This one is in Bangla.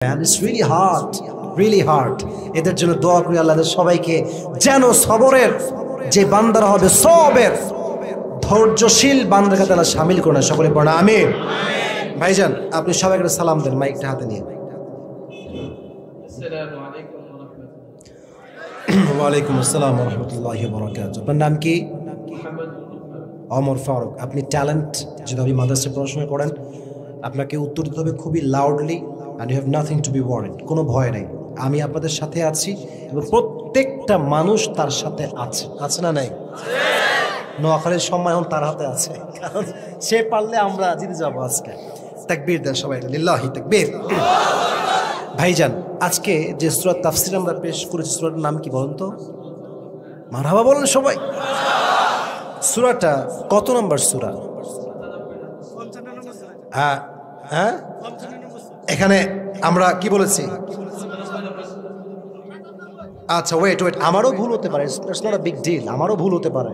Man, it's really hard. এদের জন্য দোয়া করি আল্লাহ সবাইকে যেন সবরের যে বান্দারা হবে সবের ধৈর্যশীল বান্দাকে তারা শামিল করে সকলে পড়া আমিন। ভাইজান আপনি সবাইকে সালাম দেন মাইকটা হাতে নিয়ে। আসসালামু আলাইকুম ওয়া রাহমাতুল্লাহ। ওয়া আলাইকুম আসসালাম ওয়া রাহমাতুল্লাহি ওয়া বারাকাতুহু। আপনার নাম কি? ওমর ফারুক। আপনি ট্যালেন্ট যদি আপনি মাদ্রাসায় পড়াশোনা করেন আপনাকে উত্তর দিতে হবে খুবই loudly and you have nothing to be worried. কোনো ভয় নেই, আমি আপনাদের সাথে আছি এবং প্রত্যেকটা মানুষ তার সাথে আছে। আছে না নাই? নোয়াখালীর সম্মান এখন তার হাতে আছে, কারণ সে পারলে আমরা জিতে যাবো আজকে। তাকবীর দেন সবাই, লিল্লাহি তাকবীর। ভাইজান আজকে যে সূরা তাফসীর আমরা পেশ করেছি সূরাটার নাম কি বলুন তো? মারহাবা বলেন সবাই। সূরাটা কত নম্বর সূরা? হ্যাঁ এখানে আমরা কি বলেছি? আচ্ছা ওয়েট আমারও ভুল হতে পারে, it's not a big deal, আমারও ভুল হতে পারে।